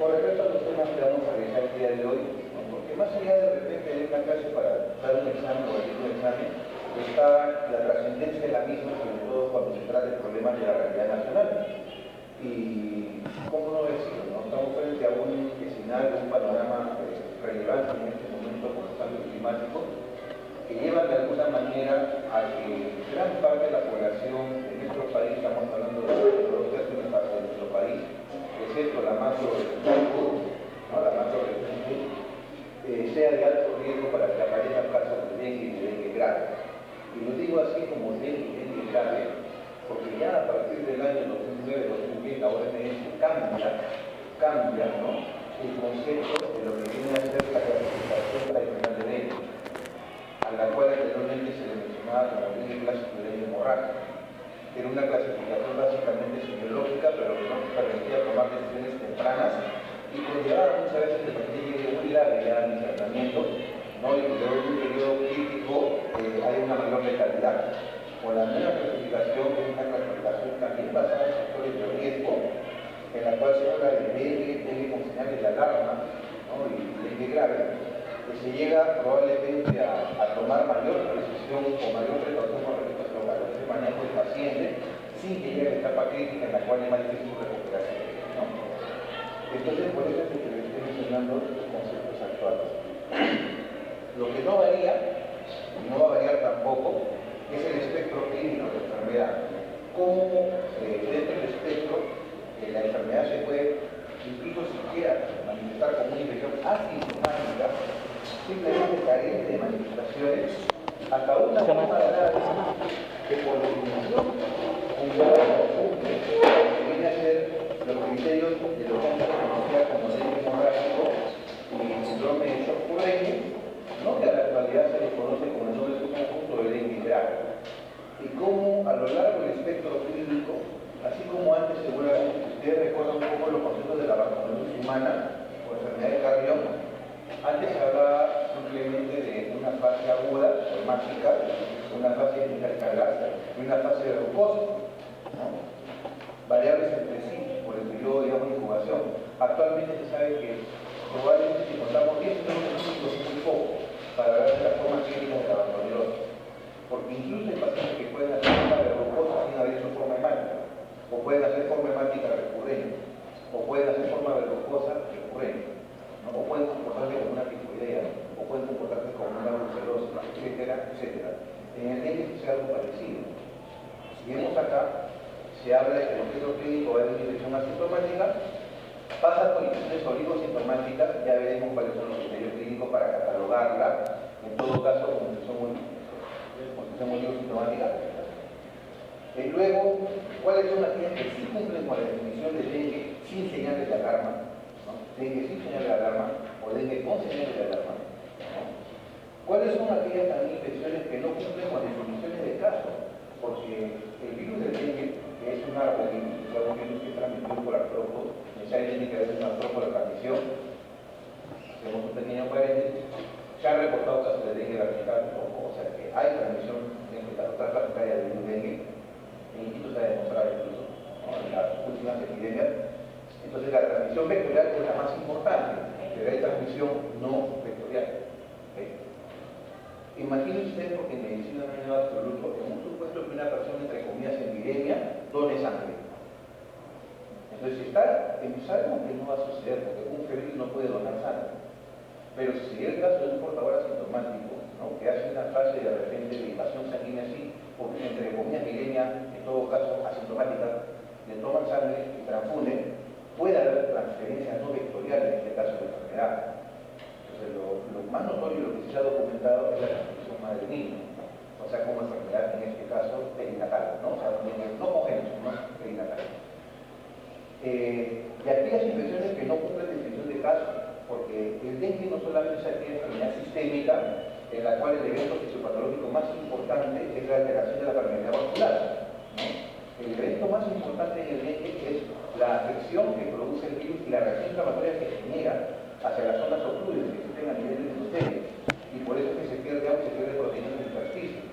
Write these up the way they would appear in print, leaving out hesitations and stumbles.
Con respecto a los temas que vamos a realizar el día de hoy, ¿no? Porque más allá de repente de una clase para dar un examen o realizar un examen, está la trascendencia de la misma, sobre todo cuando se trata de problemas de la realidad nacional. Y, ¿cómo no decirlo? ¿No? Estamos frente a un escenario, un panorama relevante en este momento con los cambios climáticos, que llevan de alguna manera a que gran parte de la población de nuestro país, estamos hablando de los tercios de nuestro país, excepto la macroregión, ¿no? La macroregión, sea de alto riesgo para que aparezcan casos de dengue y de dengue grave. Y lo digo así como dengue y dengue grave, porque ya a partir del año 2009-2010 la OMS cambia, ¿no?, el concepto de lo que viene a ser la clasificación tradicional de dengue, a la cual anteriormente se le mencionaba como dengue clásico y dengue hemorrágico. Era una clasificación básicamente semiológica, pero que nos permitía tomar decisiones tempranas y conllevaba muchas veces de paciente muy grave ya en el tratamiento, ¿no? Y que en un periodo crítico hay una mayor letalidad. Con la nueva clasificación, que es una clasificación también basada en factores de riesgo, en la cual se habla de dengue con señales de alarma, ¿no?, y dengue grave, que se llega probablemente a tomar mayor precisión o mayor precaución con respecto a ese manejo del paciente sin que llegue a la etapa crítica en la cual es más difícil su recuperación, ¿no? Entonces, por eso es que les estoy mencionando los conceptos actuales. Lo que no varía, y no va a variar tampoco, es el espectro clínico de la enfermedad. Cómo dentro del espectro la enfermedad se puede incluso siquiera manifestar como una infección asintomática, simplemente carente de manifestaciones, hasta una forma de análisis que por definición cumple que viene a ser los criterios de lo que antes se conocía como dengue hemorrágico y síndrome de shock por dengue, ¿no?, que a la actualidad se les conoce como el nombre subconjunto de dengue grave. Y cómo a lo largo del espectro clínico, así como antes seguramente ustedes recuerdan un poco los conceptos de la vacunación humana o enfermedad de Carrión, antes se hablaba simplemente de una fase aguda, somática, una fase intercalar y una fase de glucosa, ¿no?, variables entre sí por el periodo, digamos, de incubación. Actualmente se sabe que probablemente si contamos 10 minutos es muy poco para hablar de la forma clínica de la bandonerosis, porque incluso hay pacientes que pueden hacer forma de glucosa sin haber hecho forma hemática, o pueden hacer forma hemática recurrente, o pueden hacer forma de glucosa recurrente, ¿no?, o pueden comportarse como una tifoidea, o pueden comportarse como una brucelosis, etcétera, etcétera. En el dengue sucede algo parecido. Si vemos acá, se habla de que el objeto clínico es una infección asintomática, pasa por infecciones oligosintomáticas, ya veremos cuáles son los criterios clínicos para catalogarla, en todo caso como infección oligosintomática. Y luego, ¿cuáles son aquellas que sí cumplen con la definición de dengue sin señales de alarma? ¿No? Dengue sin señales de alarma o dengue con señales de alarma, ¿no? ¿Cuáles son aquellas también infecciones que no cumplen con definiciones de caso? Porque el virus del dengue, que es un virus que es transmitido por artrópodos, necesariamente que es un artrópodo de transmisión, hacemos un pequeño paréntesis, se han reportado casos de dengue vertical, o sea que hay transmisión de otra plasticaria de dengue, en institutos se ha demostrado incluso, ¿no?, en las últimas epidemias. Entonces la transmisión vectorial es la más importante, pero hay transmisión no vectorial. ¿Okay? Imaginen ustedes, porque en medicina no hay nada absoluto, en un supuesto que una persona, entre comillas, en epidemia, done sangre. Entonces, sabemos que no va a suceder, porque un febril no puede donar sangre. Pero si sería el caso de un portador asintomático, ¿no?, que hace una fase de repente de invasión sanguínea así, porque entre comillas epidemia, en todo caso asintomática, le toman sangre y transfunden, puede haber transferencias no vectoriales en este caso de la enfermedad. Entonces, lo más notorio, lo que sí se ha documentado es la transmisión madre-niño, o sea, como enfermedad en este caso perinatal, ¿no?, o sea, no congénito, no perinatal. Y aquellas infecciones que no cumplen definición de caso, porque el dengue no solamente es aquella enfermedad sistémica en la cual el evento fisiopatológico más importante es la alteración de la permeabilidad vascular, ¿no? El evento más importante en el dengue es la afección que produce el virus y la reacción inflamatoria que genera hacia las zonas ocluides que existen a nivel del endotelios, y por eso es que se pierde agua, se pierde proteínas en el intersticio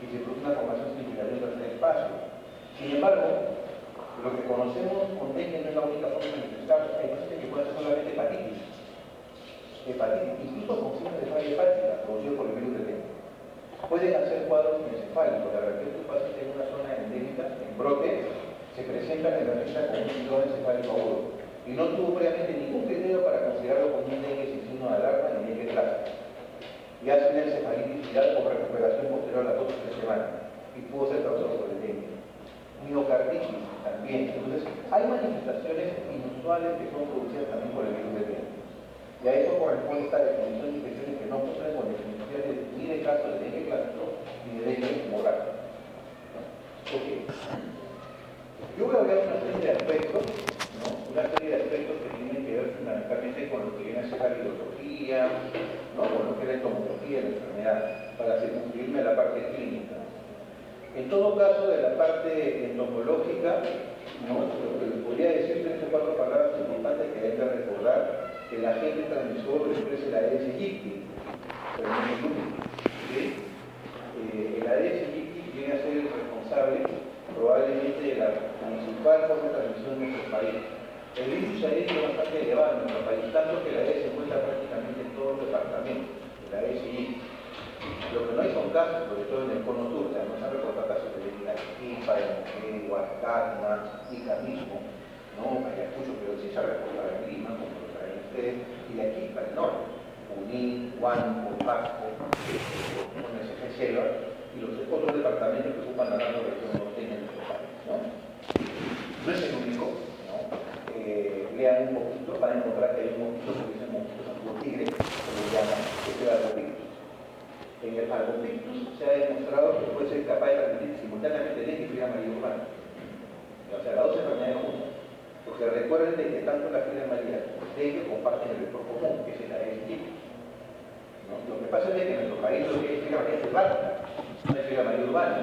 y se produce una formación significativa en el espacio. Sin embargo, Lo que conocemos con dengue no es la única forma de manifestarse. Hay gente que puede ser solamente hepatitis, incluso con signos de falla hepática, producido por el virus de dengue. Pueden hacer cuadros encefálicos. De repente un paciente en una zona endémica, en brote, se presenta en la revista con un síndrome encefálico agudo y no tuvo previamente ningún criterio para considerarlo como un dengue sin signo de alarma ni dengue clásico. Y hace una encefalitis viral con recuperación posterior a las 2 o 3 semanas y pudo ser causado por el dengue. Miocarditis también. Entonces, hay manifestaciones inusuales que son producidas también por el virus de dengue. Y a eso corresponde esta definición de infecciones que no cumplen con definiciones ni de caso de dengue clásico ni de dengue hemorrágico. Ok. Yo voy a hablar de una serie de aspectos, ¿no? Una serie de aspectos que tienen que ver fundamentalmente con lo que viene a ser la virología, ¿no? Con lo que es la entomología de la enfermedad, para circunscribirme a la parte clínica. En todo caso, de la parte entomológica, ¿no? Lo que les podría decir 3 o 4 palabras importantes que hay que recordar, que el agente transmisor expresa el Aedes aegypti, ¿sí? El Aedes aegypti viene a ser el responsable probablemente de la principal forma de transmisión en nuestro país. El virus aéreo es bastante elevado en nuestro país, tanto que la Aedes se encuentra prácticamente en todos los departamentos, el Aedes aegypti. Lo que no hay son casos, sobre todo en el cono sur, o sea, no se han reportado casos de Arequipa, de Huascatma, Ica mismo, ¿no? Ayacucho, pero sí se ha reportado en Lima, como lo traen ustedes, y de aquí para el norte, Junín, Huánuco, Pasco, SG Selva, y los otros departamentos que ocupan la gran región norteña de nuestro país, ¿no? No es el único, ¿no? Lean un poquito, van a encontrar que hay un mosquito que dice mosquito Santiago Tigre, que lo llaman, que es el albopictus. En el albopictus se ha demostrado que puede ser capaz de transmitir simultáneamente dengue y fiebre amarilla urbana. O sea, las dos enfermedades juntas. Porque recuerden de que tanto la fiebre amarilla como el dengue comparten el vector común, que es el Aedes aegypti. ¿No? Lo que pasa es que en nuestro país lo que es fiebre amarilla selvática, no es fiebre amarilla urbana.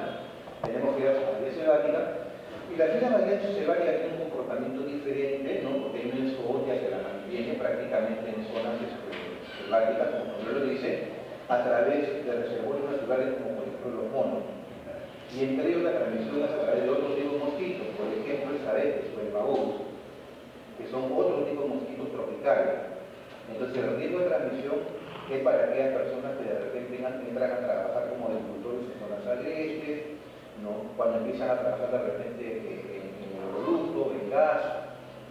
Tenemos fiebre amarilla selvática, y la fiebre amarilla selvática tiene un comportamiento diferente, ¿no? Porque hay una zoodia que la mantiene prácticamente en zonas selváticas, como el nombre lo dice, a través de reservorios naturales como por ejemplo los monos. Y entre ellos la transmisión es a través de otros tipos de mosquitos, por ejemplo el Aedes o el Bagus, que son otros tipos de mosquitos tropicales. Entonces el riesgo de transmisión es para aquellas personas que de repente entran a trabajar como agricultores en zonas agrestes, ¿no? Cuando empiezan a trabajar de repente en el producto, en gas,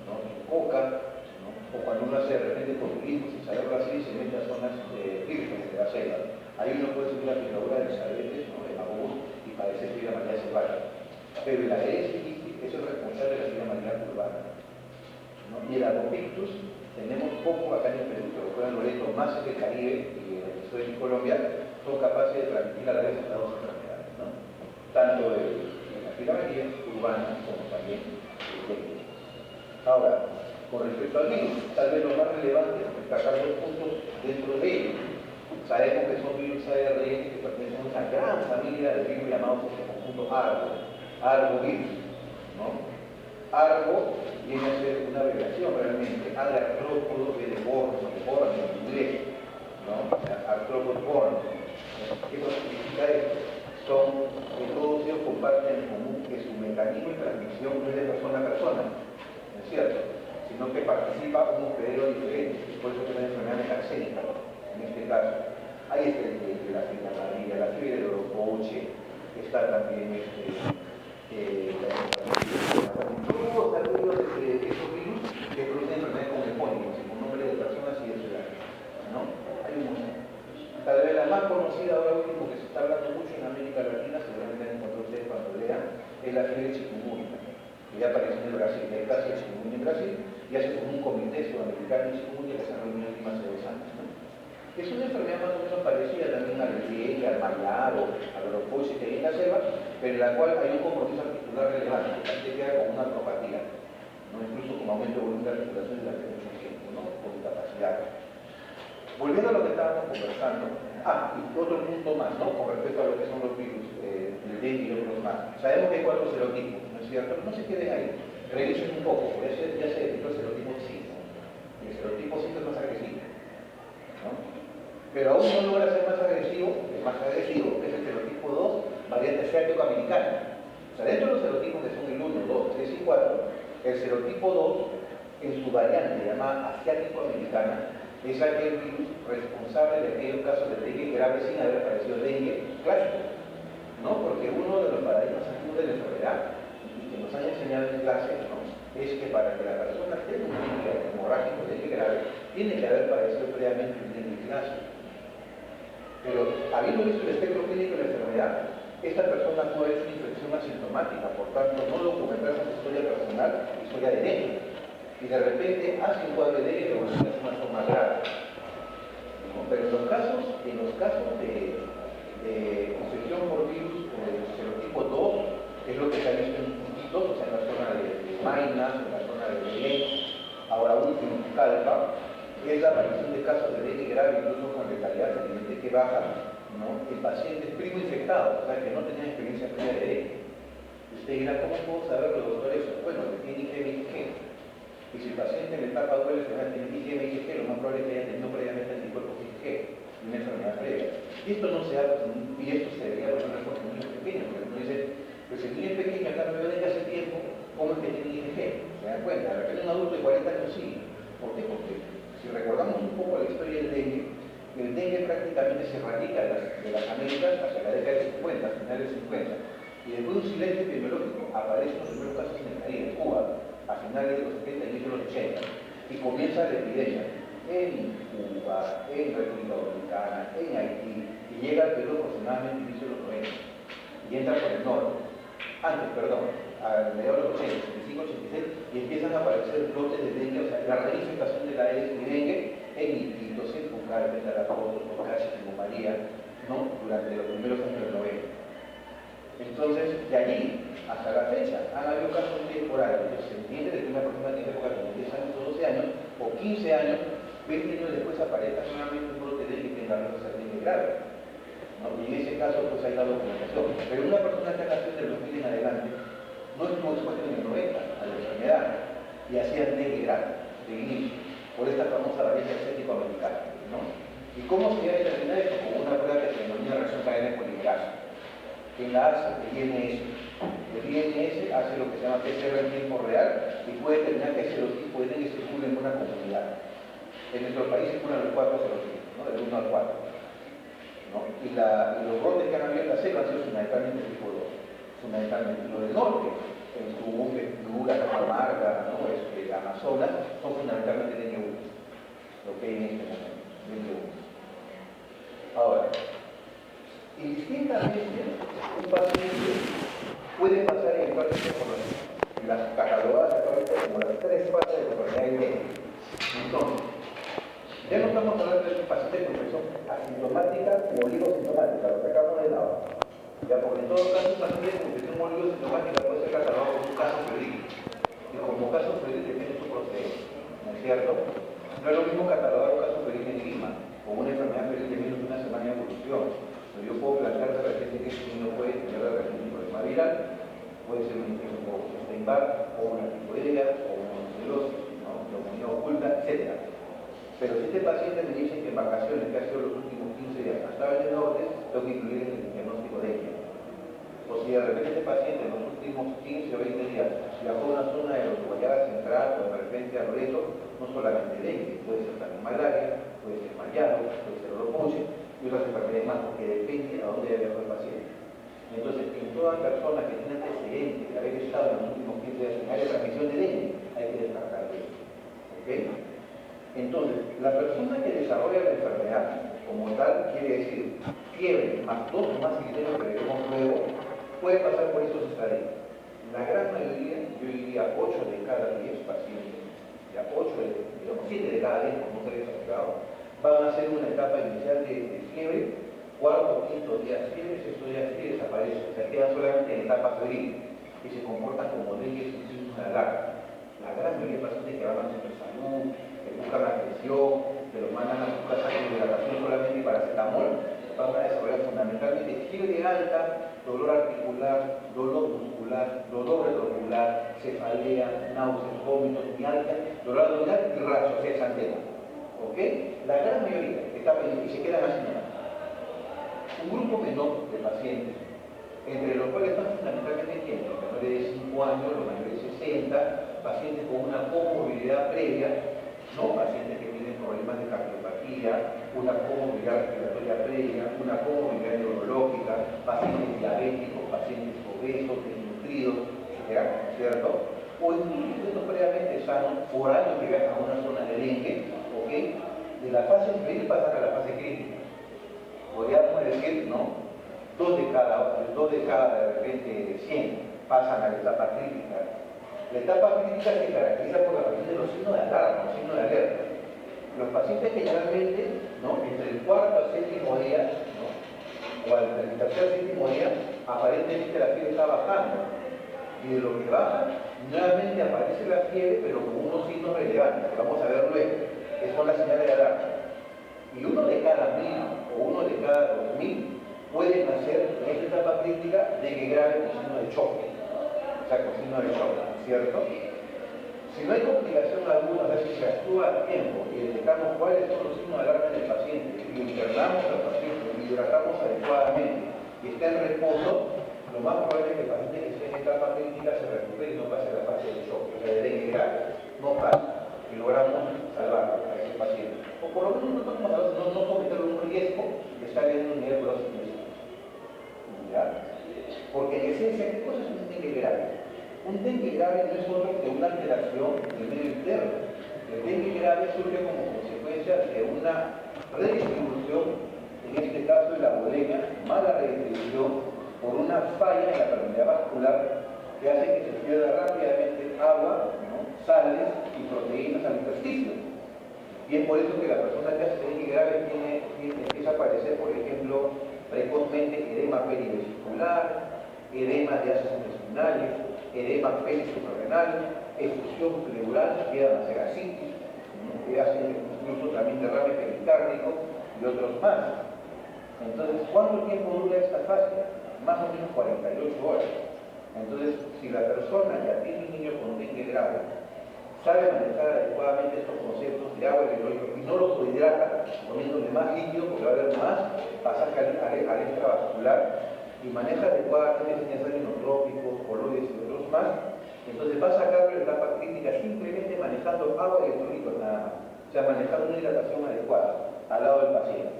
¿no? En coca, ¿no? O cuando uno hace de repente turismo sin saberlo así, se mete a zonas vírgenes de la selva. Ahí uno puede subir la picadura de los Aedes, ¿no? De Bagus, y padecer fiebre amarilla selvática. Pero el Aedes aegypti es el responsable de la fiebre amarilla urbana, ¿no? Y el albopictus tenemos poco acá en el Perú, pero fueron Loreto, más en el Caribe y en el sur de Colombia, son capaces de transmitir a la vez estas dos enfermedades, ¿no? Tanto de la fiebre amarilla urbana como también el dengue. Ahora, con respecto al virus, tal vez lo más relevante es destacar 2 puntos dentro de ellos. Sabemos que son virus ARN que pertenecen a una gran familia de virus llamados en conjunto arbovirus, ¿no? Arbo viene a ser una abreviación realmente, A de artrópodo, B de born en inglés, ¿no? Artrópodo born. ¿Qué significa esto? Son que todos ellos comparten en común que su mecanismo de transmisión no es de persona a persona, ¿no es cierto? Sino que participa un hospedero diferente, por eso es una enfermedad metaxénica, en este caso. Ahí está el de la fiebre amarilla, la fiebre de Orocoche, está también todos aquellos esos virus que producen enfermedades con epónimos, con nombre de personas y de ciudades, ¿no? Hay un montón. Tal vez la más conocida ahora último que se está hablando mucho en América Latina, seguramente han encontrado ustedes cuando lean, es la fiebre chikungunya, que ya apareció en Brasil, que hay casos de chikungunya en Brasil, y hace como un comité sudamericano de chikungunya que se ha reunido en Lima hace 2 años, ¿no? Es una enfermedad más o menos parecida también al dengue, al mallar o al orocoche que hay en la selva, pero en la cual hay un compromiso articular relevante, que se queda con una artropatía, ¿no? Incluso con aumento de volumen de articulación durante mucho tiempo, ¿no? Con discapacidad. Volviendo a lo que estábamos conversando, y otro punto más, ¿no? Con respecto a lo que son los virus, el dengue y otros más. Sabemos que hay 4 serotipos, ¿no es cierto? No se queden ahí, revisen un poco, porque ya se detectó el serotipo 5. Y el serotipo 5 es más agresivo, ¿no? Pero aún no logra ser más agresivo, es más agresivo, que es el serotipo 2, variante asiático-americana. O sea, dentro de los serotipos que son el 1, 2, 3 y 2004, el serotipo 2, en su variante llamada asiático-americana, es aquel virus responsable de aquellos casos de dengue grave sin haber aparecido dengue clásico, ¿no? Porque uno de los paradigmas antiguos de la enfermedad, y que nos han enseñado en clase, ¿no?, es que para que la persona tenga un dengue hemorrágico, dengue grave, tiene que haber padecido previamente un dengue clásico. Pero habiendo visto el espectro clínico de la enfermedad, esta persona puede tener una infección asintomática, por tanto no documentar su historia personal, historia de dengue. Y de repente hace un cuadro de dengue que evoluciona de una forma grave. ¿No? Pero en los casos de infección por virus o de serotipo 2, que es lo que se ha visto en puntitos, o sea, en la zona de Maynas, en la zona de Belén, ahora último en Calpa, es la aparición de casos de dengue grave, incluso con letalidad evidente que baja, ¿no?, en pacientes primo infectados, o sea, que no tenían experiencia previa de dengue. Usted dirá, ¿cómo puedo saberlo, doctor, eso? Bueno, que tiene IgM y IgG. Y si el paciente en etapa duele enfermedad tiene IgM y IgG, lo más probable es que haya tenido previamente anticuerpos IgG, una enfermedad previa. Y esto no se hace, y esto se debería resolver con niños pequeños, porque uno dice, pues el niño es pequeño, acá no me dengue hace tiempo, ¿cómo es que tiene IgG? ¿Se dan cuenta? De repente un adulto de 40 años sí. ¿Por qué? Porque si recordamos un poco la historia del dengue, el dengue prácticamente se radica de las Américas hacia la década de 50, finales de 50. Y después de un silencio epidemiológico aparecen los primeros casos en el Caribe, en Cuba, a finales de los 70 y inicios de los 80. Y comienza la epidemia en Cuba, en República Dominicana, en Haití, y llega al Perú aproximadamente a inicios de los 90. Y entra por el norte. A mediados de los 80, 85, 86, y empiezan a aparecer brotes de dengue, o sea, la reinfectación de la Aedes y dengue en Iquitos, en Pucar, en Tarapoto, en Cocache, en María, ¿no?, durante los primeros años del 90. Entonces, de allí hasta la fecha, han habido casos temporales. Entonces, se entiende de que una persona tiene época como 10 años o 12 años, o 15 años, 20 años después aparezca solamente un brote de dengue que tenga riesgo de ser dengue grave, ¿no? Y en ese caso, pues hay la documentación. Pero una persona que ha nacido del 2000 en adelante no estuvo expuesta en el 90 a la enfermedad y hacía dengue grave, de inicio, por esta famosa variante asiático-americana, ¿no? ¿Y cómo se va a determinar esto? Como una prueba que se denomina reacción cadena polimerasa. ¿Quién la hace? El INS. El INS hace lo que se llama PCR en tiempo real y puede determinar qué serotipo de dengue circula en una comunidad. En nuestro país circulan los 4 serotipos, ¿no?, del 1 al 4. ¿No? Y los brotes que han habido en la selva han sido fundamentalmente tipo 2. Fundamentalmente. Lo del norte, en Chubut, Piura, Cajamarca, ¿no?, Amazonas, son fundamentalmente dengue 1. Lo que hay en este momento, dengue 1. Ahora, indistintamente, un paciente puede pasar eventualmente por las catalogadas actualmente como las 3 fases de enfermedad de dengue. Entonces, ya no estamos hablando de un paciente con infección asintomática o oligosintomática, lo que acabamos de lado. Ya, porque en todo caso, un paciente con infección oligosintomática puede ser catalogado como un caso febril. Y como caso febril depende de su procedencia, ¿no es cierto? No es lo mismo catalogar un caso febril en Lima, o una enfermedad febril de menos de una semana de evolución. Pero yo puedo plantear de repente que ese niño puede tener de repente un problema viral, puede ser una infección por Steinbach, o una tifoidea, o una monocelosis, ¿no?, neumonía oculta, etc. Pero si este paciente me dice que en vacaciones que ha sido los últimos 15 días hasta el norte, tengo que incluir en el diagnóstico de ella. O si de repente este paciente en los últimos 15 o 20 días viajó a una zona de los Guayana Central o de repente a Loreto, no solamente dengue, puede ser también malaria, puede ser mareado, puede ser oropuche y otras enfermedades más, porque depende a dónde haya viajado el paciente. Entonces, en toda persona que tiene antecedentes de haber estado en los últimos 15 días en área de transmisión de dengue, hay que descartar eso. ¿Ok? Entonces, la persona que desarrolla la enfermedad, como tal, quiere decir fiebre más 2 o más criterios que veremos luego, puede pasar por estos estadios. La gran mayoría, yo diría 8 de cada 10 pacientes, ya 7 de cada 10, como ustedes han explicado, van a hacer una etapa inicial de fiebre, cuarto o quinto día fiebre, sexto día fiebre desaparece, o sea, quedan solamente en etapa febril y se comportan como dengue sin síntomas de alarma. La gran mayoría de pacientes que van a centro de salud, que buscan atención, que los mandan a sus casas con hidratación solamente y paracetamol, van a desarrollar fundamentalmente fiebre alta, dolor articular, dolor muscular, dolor retromuscular, cefalea, náuseas, vómitos, mialgia, dolor abdominal y racho, que es exantema. ¿Ok? La gran mayoría etapa y se quedan así nomás. Un grupo menor de pacientes, entre los cuales están fundamentalmente quienes, los menores de 5 años, los mayores de 60, 60, pacientes con una comorbilidad previa, ¿no? Pacientes que tienen problemas de cardiopatía, una comorbilidad respiratoria previa, una comorbilidad neurológica, pacientes diabéticos, pacientes obesos, desnutridos, etc., ¿cierto? O incluso previamente sanos, foráneos que viajan a una zona de dengue, ¿ok? De la fase febril pasan a la fase crítica. Podríamos decir, ¿no? Dos de cada de repente 100 pasan a la etapa crítica. La etapa crítica se caracteriza por la aparición de los signos de alarma, los signos de alerta. Los pacientes generalmente, ¿no? Entre el cuarto al séptimo día, ¿no? O al tercer séptimo día, aparentemente la fiebre está bajando. Y de lo que baja, nuevamente aparece la fiebre, pero con unos signos relevantes, que vamos a ver luego, que son las señales de alarma. Y uno de cada 1000 o uno de cada 2000 pueden hacer en esta etapa crítica dengue grave con signo de choque, o sea, con signo de choque, ¿cierto? Si no hay complicación alguna, es decir, si se actúa a tiempo y detectamos cuáles son los signos de alarma del paciente y internamos al paciente y hidratamos adecuadamente y está en reposo, lo más probable es que el paciente que esté en etapa crítica se recupere y no pase la fase de choque, o sea, de dengue grave, no pasa, y logramos salvarlo a ese paciente. O por lo menos no cometer un riesgo de estar en un nivel próximo. ¿Ya? Porque en esencia, ¿qué cosa es un dengue grave? Un dengue grave no es otro que una alteración del medio interno. El dengue grave surge como consecuencia de una redistribución, en este caso de la bulimia, mala redistribución por una falla en la permeabilidad vascular que hace que se pierda rápidamente agua, ¿no? Sales y proteínas al intersticio. Y es por eso que la persona que hace dengue grave empieza a aparecer, por ejemplo, precozmente edema perivesicular, edema de haces intestinales, edema perisuprarrenal, efusión pleural, quedan hacer ascitis, que hacen incluso también derrame pericárdico y otros más. Entonces, ¿cuánto tiempo dura esta fase? Más o menos 48 horas. Entonces, si la persona ya tiene un niño con dengue grave, sabe manejar adecuadamente estos conceptos de agua y hidrológico y no los hidrata poniéndole más líquido porque va a haber más pasaje al extravascular y maneja adecuadamente señales inotrópicos, coloides y otros más, entonces va a sacar la etapa crítica simplemente manejando agua y electrólitos nada más, o sea, manejando una hidratación adecuada al lado del paciente.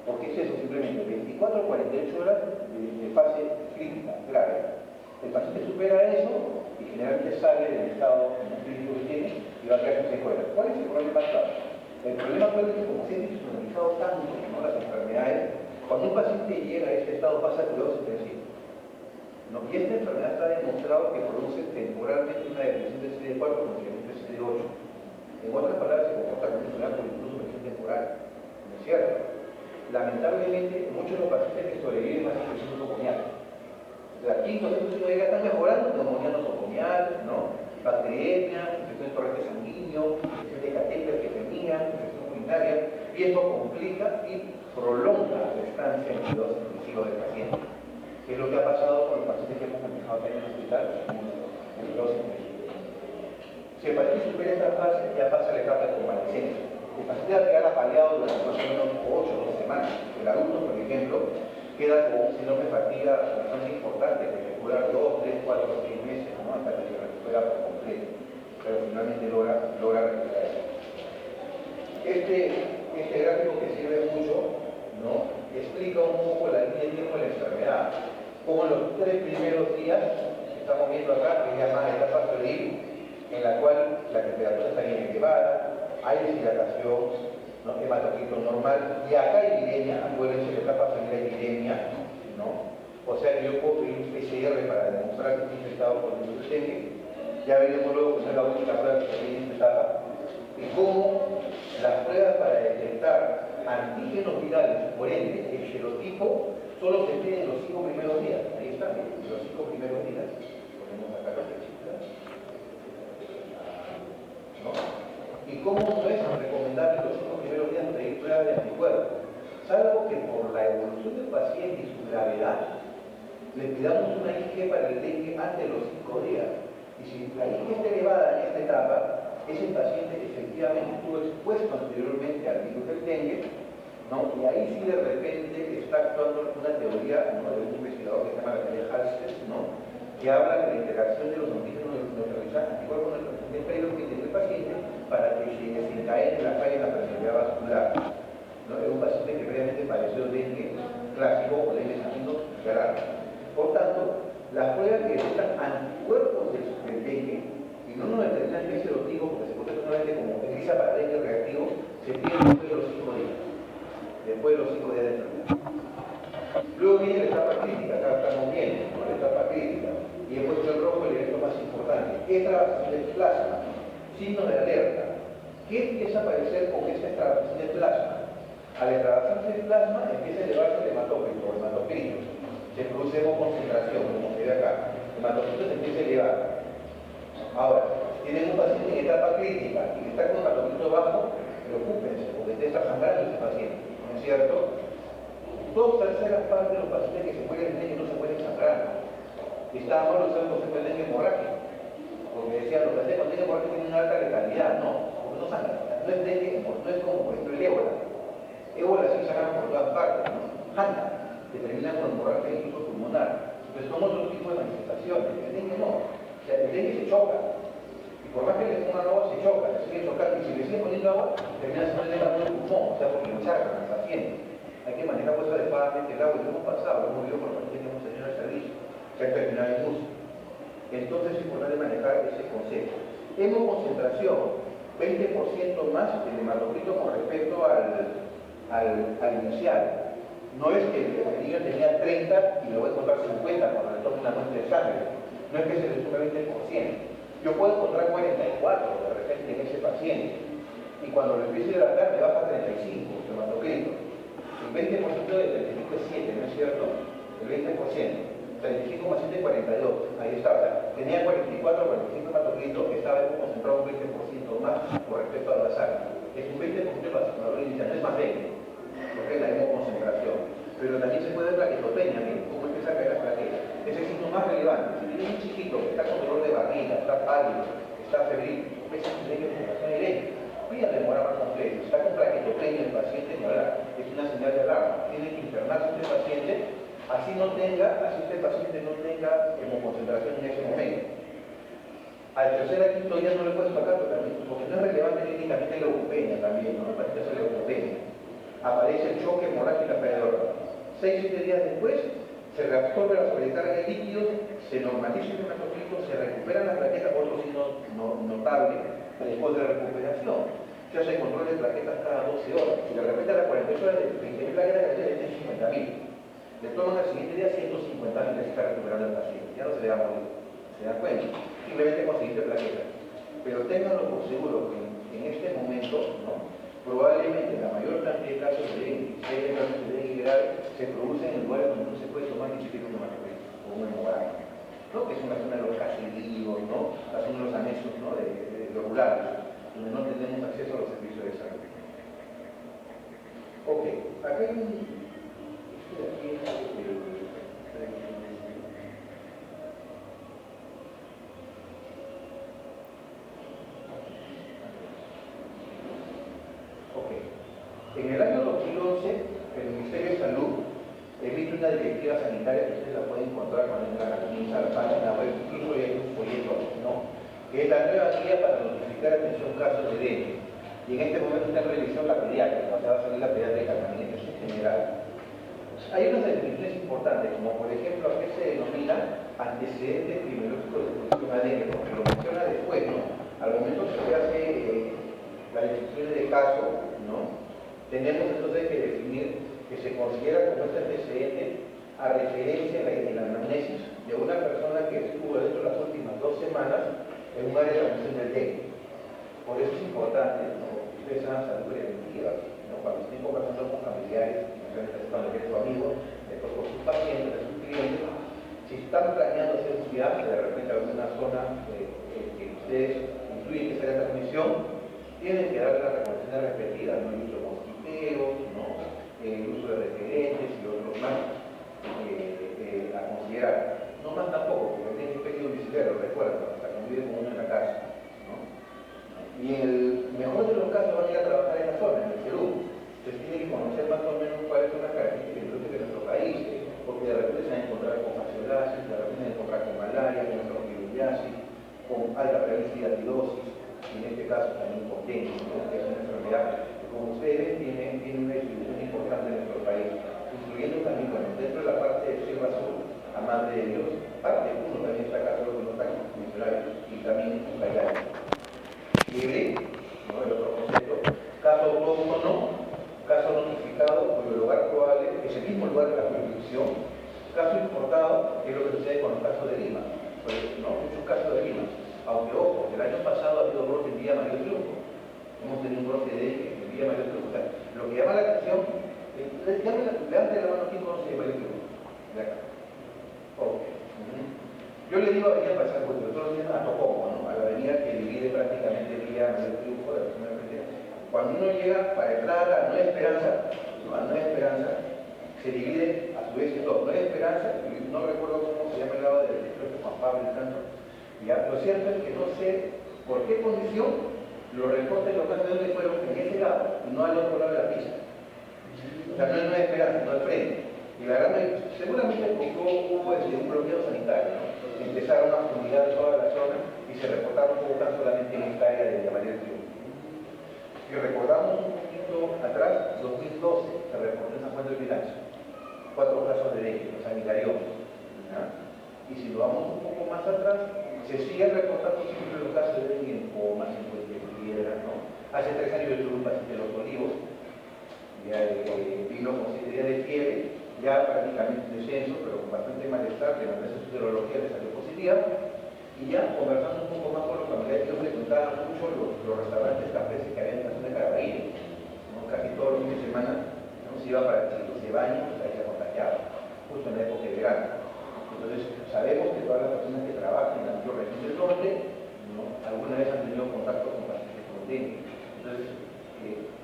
Porque es eso, simplemente 24 o 48 horas de fase crítica, grave. El paciente supera eso y generalmente sale del estado clínico que tiene y va a quedar sin secuelas. ¿Cuál es el problema actual? El problema actual es que como se ha institucionalizado tanto, ¿no?, las enfermedades, cuando un paciente llega a este estado pasa a cuidados intensivos. ¿No? Y esta enfermedad está demostrado que produce temporalmente una depresión de CD4 con de CD8. En otras palabras, se comporta como una incluso presión temporal. ¿No es cierto? Lamentablemente, muchos de los pacientes que sobreviven a esta infección nosocomial. O sea, aquí entonces uno diga, están mejorando, neumonía nosocomial, ¿no? Bacteriemia, infección de torrente sanguíneo, infección de catéter que tenían, infección urinaria, y esto complica y prolonga la estancia en cuidados intensivos del paciente. ¿Qué es lo que ha pasado con los pacientes que hemos manejado acá en el hospital? En cuidados intensivos. Si el paciente supera esta fase, ya pasa la etapa de convalecencia. El paciente va a quedar apaleado durante más o menos 8 o 2 semanas. El adulto, por ejemplo, queda con un síndrome de fatiga bastante importante, que puede durar 2, 3, 4, 6 meses, ¿no?, hasta que se recupera por completo. Pero finalmente logra recuperarse. Este gráfico que sirve mucho, ¿no?, explica un poco la línea de tiempo de la enfermedad. Como en los 3 primeros días, que estamos viendo acá, que es llamada etapa febril, en la cual la temperatura está bien elevada, hay deshidratación, ¿no?, hematocrito normal, y acá hay epidemia, acuérdense que la etapa febril hay epidemia, ¿no? O sea que yo puedo pedir un PCR para demostrar que estoy infectado por el virus dengue. Ya veremos luego que no es la única prueba que se tiene en esta etapa. Y cómo las pruebas para detectar antígenos virales, por ende, el serotipo, solo se piden en los 5 primeros días. Ahí está, en los 5 primeros días. Ponemos acá la flechita. ¿No? Y cómo no es recomendable los 5 primeros días pedir pruebas de anticuerpos, salvo que por la evolución del paciente y su gravedad, le pidamos una IgG para el dengue antes de los 5 días. Y si la IgG está elevada en esta etapa, ese paciente efectivamente estuvo expuesto anteriormente al virus del dengue, ¿no? Y ahí sí de repente está actuando una teoría, ¿no?, de un investigador que se llama la teoría Halstead, ¿no?, que habla de la interacción de los antígenos neutralizantes igual con el representante que tiene el paciente para que se desencadene la falla en la permeabilidad vascular. ¿No? Es un paciente que previamente padeció dengue clásico o dengue sanguíneo grave. Por tanto, las pruebas que detectan anticuerpos del dengue y no nos determinan que es serotipo porque se protege solamente como ELISA para dengue reactivo, se pide después de los 5 días. Después de los 5 días de enfermedad. Luego viene la etapa crítica, acá estamos viendo, ¿no? La etapa crítica. Y he puesto el rojo el evento más importante. Extravasación del plasma, signo de alerta. ¿Qué empieza a aparecer con esta extravasación del plasma? Al extravasarse el plasma empieza a elevarse el hematócrito o hematocrito. Se produce hemoconcentración, como se ve acá. El hematocrito se empieza a elevar. Ahora, si tienen un paciente en etapa crítica y que está con hematocrito bajo, preocúpense, porque está sangrando ese paciente, ¿no es cierto? 2/3 partes de los pacientes que se mueren de dengue no se pueden sangrar. Estaba mal usar el concepto de dengue hemorrágico, porque decían los pacientes con dengue hemorrágico tienen una alta letalidad, no, porque no sangran. No es dengue, no es como por ejemplo el ébola. Ébola sí sangran por todas partes, ¿no? Hanta, que termina con hemorragia pulmonar. Entonces son otro tipo de manifestaciones. El dengue no. O sea, el dengue se choca. Y por más que le pongan agua, se choca, se sigue chocando. Y si le siguen poniendo agua, termina siendo el dengue en el pulmón, o sea, porque lo charcan al paciente. Hay que manejar pues adecuadamente el agua, y lo hemos pasado, lo hemos visto por los pacientes que hemos tenido en el servicio, que han terminado en uso. Entonces es importante manejar ese concepto. Hemoconcentración, 20% más el hematocrito con respecto al inicial. No es que el niño tenía 30 y le voy a encontrar 50 cuando le tome una muestra de sangre. No es que se le sume 20%. Yo puedo encontrar 44 de repente en ese paciente. Y cuando lo empiece a hidratar me baja a 35 el hematocrito. El 20% de 35 es 7, ¿no es cierto? El 20%. 35 más 7 es 42. Ahí está. O sea, tenía 44 o 45 hematocrito, estaba concentrado un 20% más con respecto a la sangre. Es un 20% para el valor inicial, no es más 20, porque es la hemoconcentración. Pero también se puede ver plaquetopenia, miren, cómo empieza a caer la plaqueta. Es el signo más relevante. Si tiene un chiquito que está con dolor de barriga, está pálido, está febril, ese es un concentración de dengue. Pida demora más complejo. Está con plaquetopenia el paciente, es una señal de alarma. Tiene que internarse este paciente, así este paciente no tenga hemoconcentración en ese momento. Al tercer a quinto día no le puedes sacar totalmente, porque no es relevante clínicamente la leucopenia también, ¿no? El paciente hace leucopenia. Aparece el choque hemorrágico y la pérdida de órganos. 6-7 días después, se reabsorbe la sobrecarga de líquidos, se normaliza el hematocrito, se recuperan las plaquetas, otro signo notable después de la recuperación. Se hace control de plaquetas cada 12 horas. Si de repente a las 48 horas de 20.000 plaquetas, le 50.000. Le toman al siguiente día 150.000 que se está recuperando el paciente. Ya no se le va a morir. ¿Se dan cuenta? Simplemente conseguiste plaquetas. Pero ténganlo por seguro que en este momento, ¿no? Probablemente la mayor cantidad de casos de dengue, si hay casos de dengue grave, se producen en lugares donde no se puede tomar ni siquiera un hematocrito o un hemograma, ¿no? Que es una zona de los caseríos, ¿no? La zona de los anexos, ¿no? de rurales, donde no tenemos acceso a los servicios de salud. Ok, acá hay un... En el año 2011, el Ministerio de Salud emite una directiva sanitaria que ustedes la pueden encontrar cuando entran a la página web, incluso hay un folleto, ¿no? Que es la nueva guía para notificar atención casos de dengue. Y en este momento está en revisión la pediátrica, o sea, va a salir la pediátrica también, eso es general. Hay unas definiciones importantes, como por ejemplo, ¿qué se denomina antecedentes epidemiológicos de exposición a dengue? Porque lo menciona después, ¿no? Al momento que se hace la definición de caso, ¿no? Tenemos entonces que definir que se considera como este antecedente a referencia en la anamnesis de una persona que estuvo dentro de las últimas 2 semanas en un área de transmisión del dengue. Por eso es importante, ¿no? Ustedes hagan salud preventiva, ¿no? Cuando estén conversando con familiares, cuando eres tu amigo, con sus pacientes, sus clientes, si están planeando hacer un viaje de repente a alguna zona que ustedes incluyen que sea de transmisión, tienen que darle las recomendaciones repetidas, ¿no? El uso de mosquiteros, ¿no? El uso de referentes y otros más a considerar. No más tampoco, porque tienen pequeño visitero, recuerda, hasta convive con uno en la casa, ¿no? Y en el mejor de los casos van a ir a trabajar en la zona, en el Perú. Entonces tienen que conocer más o menos cuáles son las características de nuestro país, porque de repente se van a encontrar con acciones de gases, la relación de comprar con malaria, con orquidiasis, con alta prevalencia de atidosis, y en este caso también con dengue, ¿no? Que es una enfermedad que, como ustedes ven, tiene una distribución importante en nuestro país, incluyendo también, bueno, dentro de la parte de Selva Azul, a Madre de Dios, parte 1 también está acá, solo que no está mencionado, y también en Callao. Fiebre, ¿no? El otro concepto, caso autóctono, caso notificado por el lugar probable, es el mismo lugar de la jurisdicción, caso importado, que es lo que sucede con los casos de Lima, ¿no? Muchos casos de Lima, aunque ojo, el año pasado ha habido brote en Villa Mayor Triunfo, hemos tenido un brote de Villa Mayor Triunfo. O sea, lo que llama la atención, levante la mano, ¿quién conoce Villa Mayor Triunfo? De acá. Okay. Yo le digo avenida Pasar, porque todos los días a Tocomo, ¿no? A la avenida que divide prácticamente Villa Mayor Triunfo de la zona de frente. Cuando uno llega para entrar a la Nueva Esperanza, se divide a su vez en dos. Nueva Esperanza, no recuerdo cómo se llama el lado del distrito Juan Pablo y tanto. Ya, lo cierto es que no sé por qué condición los reportes locales de donde fueron en ese lado y no al otro lado de la pista. O sea, no es Nueva Esperanza, no al frente. Y la verdad, seguramente hubo un bloqueo sanitario, ¿no? Empezaron a fumigar toda la zona y se reportaron pocas solamente en esta área de María del Triunfo. Si recordamos un poquito atrás, 2012 se reportó en San Juan del Vilacho 4 casos de dengue, los sanitarios. Y si lo vamos un poco más atrás, se siguen reportando siempre los casos de dengue en Comas, en Puente Piedra, ¿no? Hace 3 años yo tuve un paciente de Los Olivos, ya vino con 7 días de fiebre, ya prácticamente en descenso, pero con bastante malestar, que la empresa de serología le salió positiva, y ya conversando un poco más con los familiares, yo frecuentaba mucho los restaurantes cafés que había en la zona de Caraballo, ¿no? Casi todos los fines de semana, ¿no? Se iba para chicos de baño, pues ahí se contagiaba, justo en la época de verano. Entonces, sabemos que todas las personas que trabajan en la microrregión del norte, ¿no? Alguna vez han tenido contacto con pacientes con dengue. Entonces,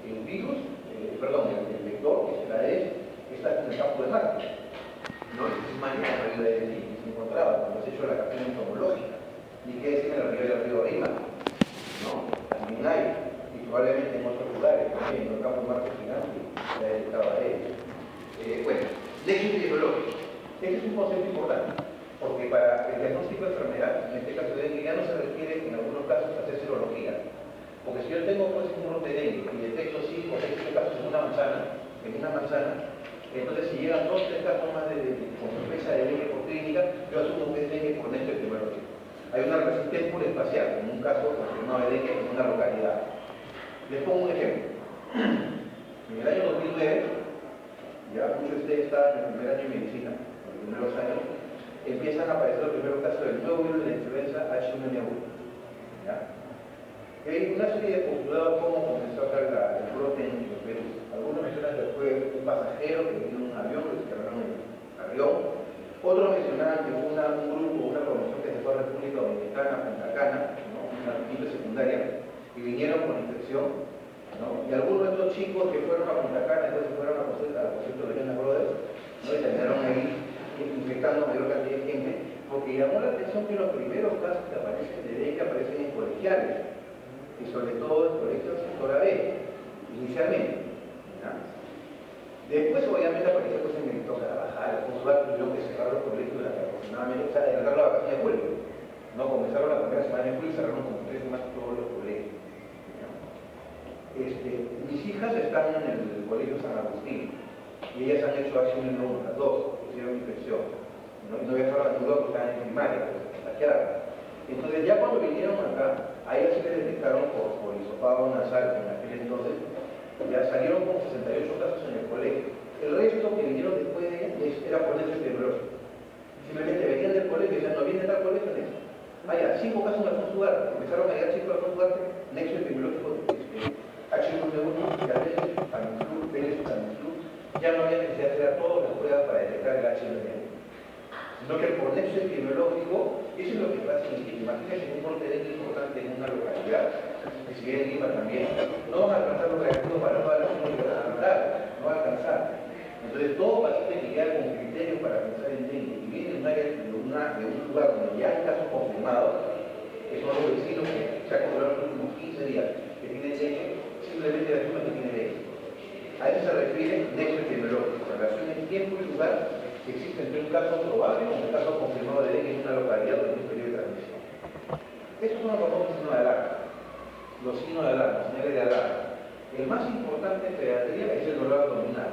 el virus, el vector que se trae está en el campo de Marte, ¿no? Es mañana arriba de allí se encontraba cuando se hizo la captura entomológica, ni qué decir en la ribera del río Rima, ¿no? También hay, y probablemente en otros lugares, también en el campo de Marte gigante, se ha detectado a ellos. Bueno, nexo epidemiológico. Este es un concepto importante, porque para el diagnóstico de enfermedad, en este caso de dengue, ya no se requiere en algunos casos hacer serología. Porque si yo tengo pues, un brote de dengue y detecto 5 o 6 casos en una manzana, entonces si llegan 2 o 3 casos más con sorpresa de dengue por clínica, yo asumo que es dengue por nexo epidemiológico. Hay una resistencia espacial, en un caso confirmado de dengue en una localidad. Les pongo un ejemplo. En el año 2009, ya muchos de ustedes estaban en el primer año de medicina, primeros años, empiezan a aparecer los primeros casos del nuevo virus de la influenza H1N1. ¿Ya? Y hay una serie de postulados cómo comenzó a caer el brote en el Perú. Algunos mencionan que fue un pasajero que vino en un avión, que se quedaron en el avión. Otros mencionaban que fue un grupo, una promoción que se fue a la República Dominicana, Punta Cana, ¿no? Una quinta secundaria, y vinieron con infección, ¿no? Y algunos de estos chicos que fueron a Punta Cana, después se fueron a la concierto de Lena Brothers, ¿no? Y terminaron ahí infectando a mayor cantidad de gente, porque llamó la atención que los primeros casos que aparecen de dengue aparecen en colegiales, y sobre todo en colegios sector AB, inicialmente. ¿Ya? Después, obviamente, apareció pues, en el Benito Carabajal, el consular tuvieron que cerrar los colegios durante aproximadamente, o sea, adelantar la vacación de julio. ¿No? Comenzaron la primera semana de julio y cerraron como 3 semanas todos los colegios. Mis hijas están en el colegio San Agustín y ellas han hecho H1N1, las dos, pusieron infección. No viajaron a ningún porque estaban en primaria, pues se contagiaron. Entonces, ya cuando vinieron acá, a ellas se les detectaron por hisopado nasal en aquel entonces, ya salieron con 68 casos en el colegio. El resto que vinieron después de ellas era por nexo epidemiológico. Simplemente venían del colegio y decían, no viene tal colegio, nexo. Vaya, 5 casos en Alfonso Ugarte, empezaron a llegar chicos de Alfonso Ugarte, nexo epidemiológico, H1N1, Diabetes, Tamiflu, Vélez, Tamiflu, ya no había necesidad de hacer todas las pruebas para detectar el H1N1. Sino que por nexo epidemiológico, eso es lo que pasa en Lima. Imagínense un brote de dengue importante en una localidad, que si bien en Lima también, no van a alcanzar los reactivos para toda la comunidad rural, no va a alcanzar. Entonces, todo paciente que llega con criterios para pensar en dengue y viene de un lugar donde ya hay casos confirmados, que son los vecinos que se han controlado los últimos 15 días, que tienen dengue, simplemente asumen que tiene dengue. A eso se refiere nexo epidemiológico, relación en tiempo y lugar si existe entre un caso probable o un caso confirmado de dengue en una localidad o en un periodo de transmisión. Estos son los famosos signos de alarma. Los signos de alarma, señales de alarma. El más importante en pediatría es el dolor abdominal.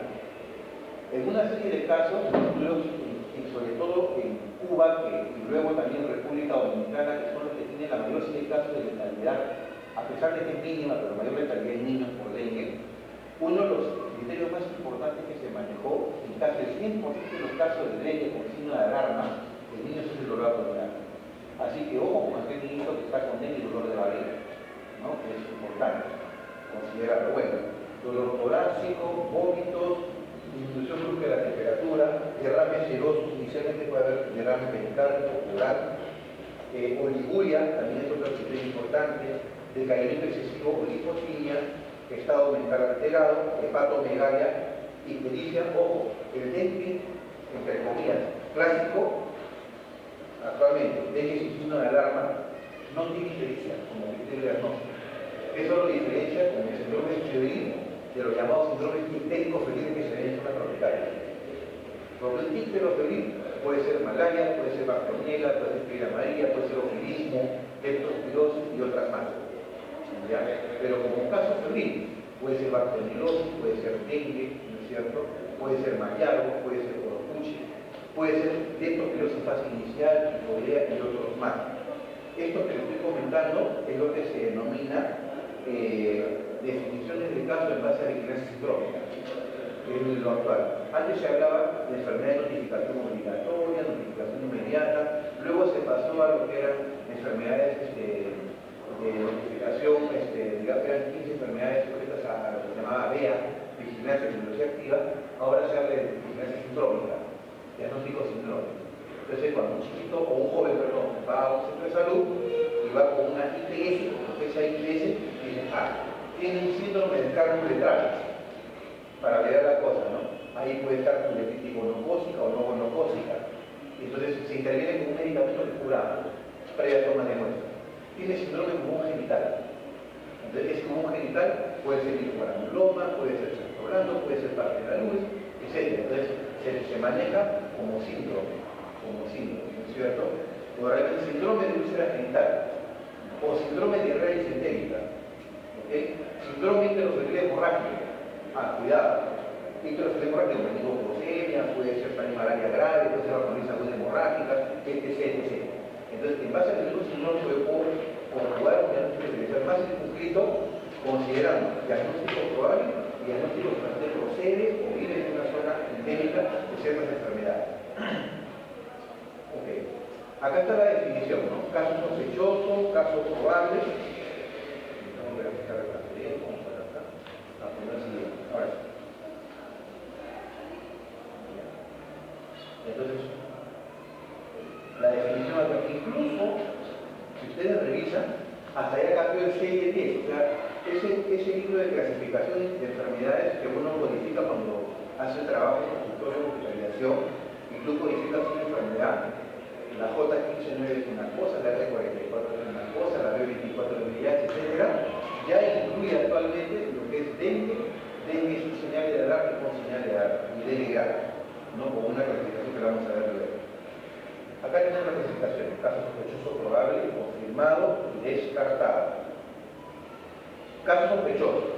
En una serie de casos, sobre todo en Cuba y luego también en República Dominicana, que son los que tienen la mayor serie de casos de letalidad, a pesar de que es mínima, pero la mayor letalidad en niños por dengue, uno de los criterios más importantes que se manejó en casi el 100% de los casos de dengue con signo de alarma, el niño es el dolor abdominal. Así que ojo con aquel niño que está con dengue y dolor de barriga, ¿no? Que es importante considerarlo. Bueno, dolor torácico, vómitos, disminución brusca de la temperatura, derrames serosos, inicialmente puede haber derrame pericárdico, oral, oliguria, también es otro criterio importante, decaimiento excesivo o lipocinia, estado mental alterado, hepatomegalia, ictericia. Ojo, el dengue, entre comillas, clásico, actualmente, dengue sin signo de alarma, no tiene ictericia como criterio de diagnóstico. Eso lo diferencia con el síndrome febril de los llamados síndromes ictéricos febriles que se ven en zonas tropicales. Porque el ictero febril puede ser malaria, puede ser bartonella, puede ser fiebre amarilla, puede ser ofilismo, leptospirosis y otras más. ¿Ya? Pero como un caso febril, puede ser bartonilosis, puede ser dengue, ¿no es cierto? Puede ser malargo, puede ser oropuchi, puede ser leptospirosis fase inicial, tifoidea y otros más. Esto que les estoy comentando es lo que se denomina definiciones de caso en base a vigilancia sindrómica, que es lo actual. Antes se hablaba de enfermedad de notificación obligatoria, notificación inmediata, luego se pasó a lo que eran enfermedades de notificación, digamos que eran 15 enfermedades sujetas a lo que se llamaba VEA, vigilancia epidemiología activa, ahora se habla de vigilancia sindrómica, diagnóstico sindrómico. Entonces, cuando un chiquito o un joven, perdón, va a un centro de salud y va con una ITS, porque esa ITS dice, tiene un síndrome del cardio uretral, para ver la cosa, ¿no? Ahí puede estar uretritis gonocócica o no gonocócica. Entonces, se interviene con un medicamento que cura previa toma de muestra. Tiene síndrome común genital. Entonces, ese común genital puede ser linforanuloma, puede ser sexo blando, puede ser parte de la luz, etc. Entonces, se maneja como síndrome, ¿no es cierto? O realmente síndrome de úlcera genital, o síndrome de diarrea disentérica, ¿ok? Síndrome icterofebril hemorrágico. Cuidado. Icterofebril hemorrágico, meningococemia, puede ser también malaria grave, puede ser vacunación aguda hemorrágica, etc. Entonces, en base a que un síndrome puede conjugar un diagnóstico diferencial más circunscrito, considerando diagnóstico probable y diagnóstico que usted procede o vive en una zona endémica de ciertas enfermedades. Ok. Acá está la definición, ¿no? Caso sospechoso, caso probable. Vamos a ver acá la teoría, vamos a ver acá. Ahora sí. Entonces, la definición acá, incluso, si ustedes revisan, hasta ya cambió el CIE-10, o sea, ese libro de clasificación de enfermedades que uno codifica cuando hace trabajo en consultorio de hospitalización, y tú codificas una enfermedad, la J15.9 es una cosa, la R44 es una cosa, la B24 es VIH, etc. Ya incluye actualmente lo que es dengue sin señal de alarma y con señal de alarma, y dengue grave, ¿no? Con una clasificación que vamos a ver luego. Acá tenemos la clasificación, caso sospechoso probable, confirmado y descartado. Caso sospechoso.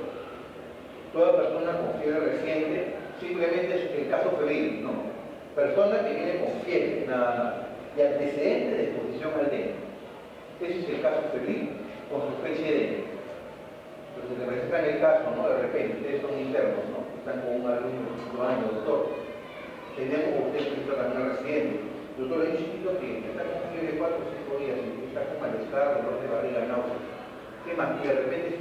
Toda persona con fiebre reciente, simplemente es el caso febril, ¿no? Persona que viene con fiebre, nada más, y antecedente de exposición al dengue. Ese es el caso febril con sospecha de dengue. Entonces, se presentan el caso, ¿no? De repente, ustedes son internos, ¿no? Están con un alumno de 5 años, doctor. Tenemos con usted que tratan una residente. Doctor, hay un chiquito que está con fiebre de 4 o 5 días, y está con malestar, dolor de barriga, náuseas. ¿Qué más? Y de repente,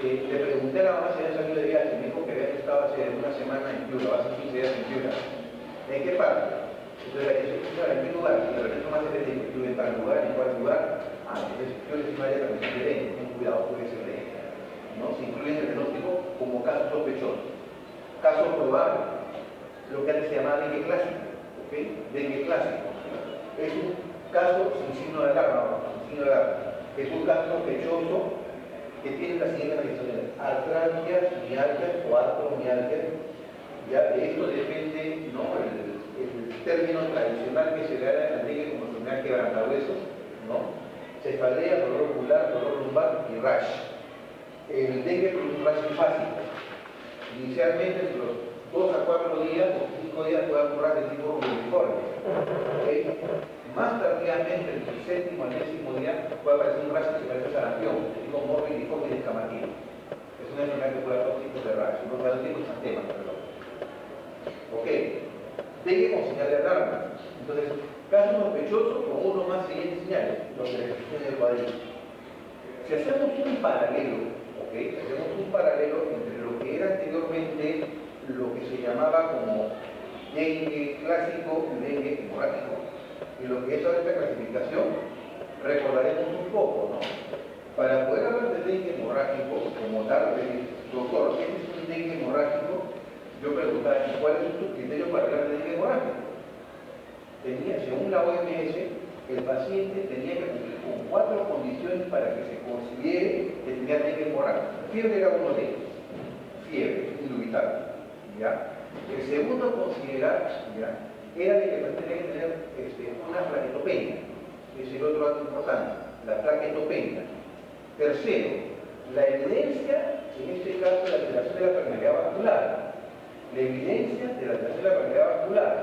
le pregunté a la mamá si había salido de viaje, me dijo que había estado hace una semana en Piura, hace 15 días en Piura. ¿En qué parte? Entonces, ¿en qué lugar? Y de repente más se dice, estuve en tal lugar, en cuál lugar. Entonces yo les digo a ella que se den, ten cuidado, puede ser de ella. ¿No? Se incluye en el diagnóstico como caso sospechoso. Caso probable, lo que antes se llamaba dengue clásico. ¿Ok? Dengue clásico. Es un caso sin signo de alarma, Es un caso sospechoso que tiene las siguientes manifestaciones: artralgias, mialgias o artromialgias, Ya de esto depende, ¿no?, el término tradicional que se le da en la dengue como enfermedad quebrantahuesos, ¿no? Cefalea, dolor ocular, dolor lumbar y rash. El dengue produce un rash básico. Inicialmente, entre los 2 a 4 días o 5 días puede ocurrir de tipo uniforme. ¿Okay? Más tardíamente, entre el 7º al 10º día, puede aparecer un rash que se parece a sarampión, de tipo morbidiforme y descamativo. Es una enfermedad que puede dar 2 tipos de rash, no cada tipo de temas, perdón. Ok, dengue con señal de alarma. Entonces, caso sospechoso con uno más siguientes señales, lo que les expliqué en el cuadrito. Si hacemos un paralelo, ¿ok? Hacemos un paralelo entre lo que era anteriormente lo que se llamaba como dengue clásico y dengue hemorrágico, y lo que es ahora esta clasificación, recordaremos un poco, ¿no? Para poder hablar de dengue hemorrágico, como tal, doctor, ¿qué es un dengue hemorrágico? Yo preguntaba, ¿cuál es tu criterio para hablar de dengue hemorrágico? Según la OMS, el paciente tenía que cumplir con 4 condiciones para que se considere que tenía dengue hemorrágico. Fiebre era uno de ellos. Fiebre, indubitable. ¿Ya? El segundo a considerar, ¿ya?, era de que el paciente tenía que tener una plaquetopenia. Es el otro dato importante, la plaquetopenia. Tercero, la evidencia, en este caso, de la alteración de la permeabilidad vascular. La evidencia de la alteración de la permeabilidad vascular.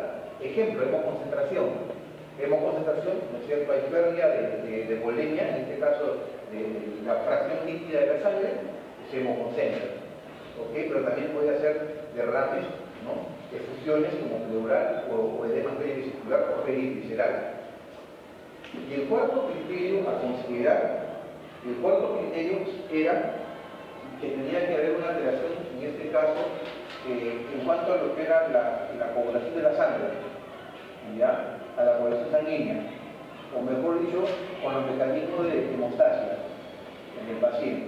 Ejemplo, hemoconcentración. Hemoconcentración, ¿no es cierto? Hay pérdida de volemia, en este caso de la fracción líquida de la sangre, se hemoconcentra. ¿Ok? Pero también puede hacer derrames, ¿no?, efusiones como pleural o edema perivesicular o perivisceral. Y el cuarto criterio a considerar, era que tenía que haber una alteración, en este caso, en cuanto a lo que era la coagulación de la sangre, ¿ya?, a la coagulación sanguínea, o mejor dicho, con los mecanismos de hemostasia en el paciente.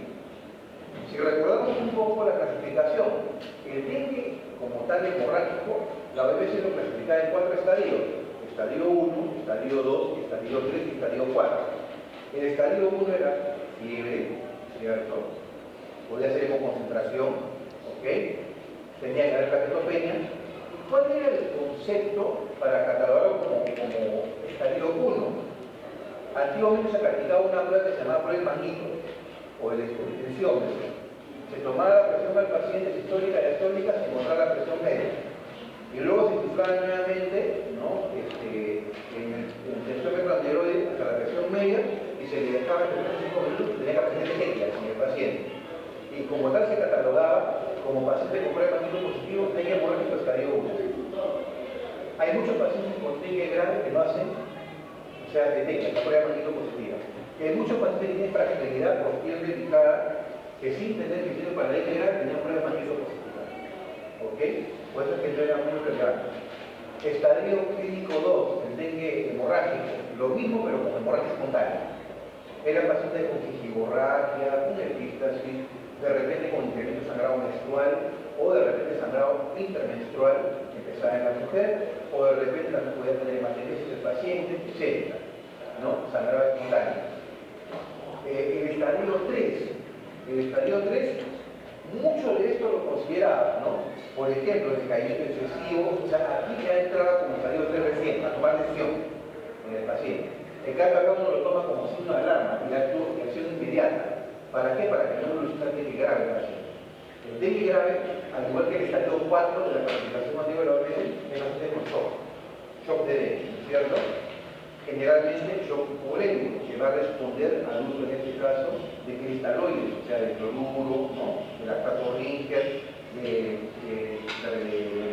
Si recordamos un poco la clasificación, el dengue como tal hemorrágico, la OMS lo clasificaba en 4 estadios: estadio 1, estadio 2, estadio 3 y estadio 4. El estadio 1 era fiebre, ¿cierto? Podía ser hemoconcentración, ¿ok? Tenía que haber plaquetopenia. ¿Cuál era el concepto para catalogarlo como estadio 1? Antiguamente se practicaba una prueba que se llamaba prueba del manguito, o el tensiómetro. Se tomaba la presión al paciente sistólica y diastólica sin mostrar la presión media. Y luego se inflaba nuevamente, ¿no?, en el tensiómetro aneroide hasta la presión media, y se le dejaba en 5 minutos y tenía que aprender técnicas con el paciente. Y como tal se catalogaba como paciente con prueba de manguito positivo, dengue hemorrágico estadio 1. Hay muchos pacientes con dengue grave que no hacen, o sea, detectan la prueba de manguito positiva. Y hay muchos pacientes que tienen fragilidad por piel delicada, que sin tener que tienen para dengue grave tenían prueba de manguito positiva. ¿Ok? Por eso es que no era muy relevante. Estadio clínico 2, el dengue hemorrágico, lo mismo pero con hemorragia espontánea. Eran pacientes con gingivorragia, con epístasis, de repente con incremento de sangrado menstrual, o de repente sangrado intermenstrual que empezaba en la mujer, o de repente también podía tener hematemesis del paciente, etc., ¿no? Sangrado espontáneo. El estadio 3, mucho de esto lo consideraba, ¿no? Por ejemplo, el decaimiento excesivo, o sea, aquí ya entraba como estadio 3 recién, a tomar decisión en el paciente. En cambio, acá uno lo toma como signo de alarma y acción inmediata. ¿Para qué? Para que no evolucione el dengue grave el paciente. El dengue grave, al igual que el estadio 4 de la clasificación antigua de la OMS, es paciente con shock de dengue, ¿cierto? Generalmente shock hipovolémico, que va a responder al uso en este caso de cristaloides, o sea, de cloruro, ¿no?, de lactato Rinker, de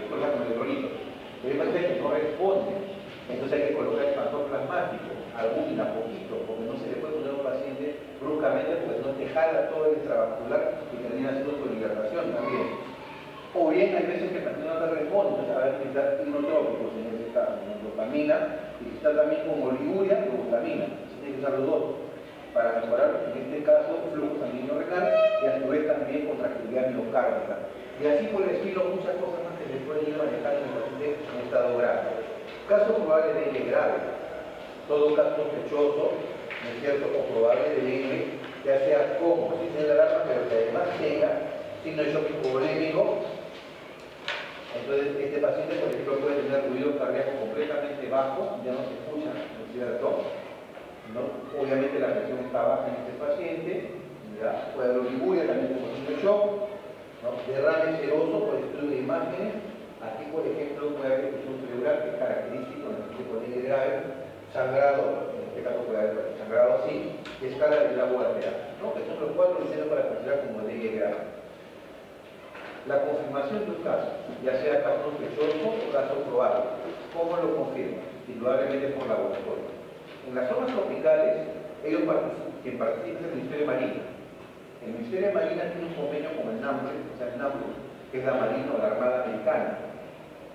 cosas con electrolitos. Pero hay pacientes que no responden, entonces hay que colocar el factor plasmático, albúmina poquito, porque no se le puede poner a un paciente bruscamente, pues no te jala todo el extravascular y termina haciendo su hidratación también. O bien hay veces que el paciente no te responde, entonces a ver si está inotrópicos en este caso, con dopamina, y si está también con oliguria o glutamina. Se tiene que usar los dos para mejorar, en este caso, flujo sanguíneo renal y a su vez también contractilidad miocárdica. Y así por el estilo, muchas cosas más que se pueden ir manejando en el paciente en estado grave. Caso probable de dengue grave, todo caso sospechoso, ¿no es cierto?, o probable de dengue, ya sea como signo de alarma, pero que además tenga signo de shock hipovolémico. Entonces, este paciente, por ejemplo, puede tener ruido cardíaco completamente bajo, ya no se escucha, ¿no es cierto? ¿No? Obviamente la presión está baja en este paciente, ¿ya? Puede haber oliguria, también como un shock, ¿no? Derrame seroso por estudio de imágenes. Aquí, por ejemplo, puede haber effusión cerebral, que es característico en este tipo de dengue grave, sangrado, en este caso puede haber sangrado así, escala del agua arterial, ¿no? Que son los 4 criterios para considerar como dengue grave. La confirmación de un caso, ya sea caso sospechoso o caso probado, ¿cómo lo confirma? Indudablemente por laboratorio. En las zonas tropicales, quien participa es el Ministerio de Marina. El Ministerio de Marina tiene un convenio con el NAMBRE, o sea, el NAMBRE, que es la Marina o la Armada Americana,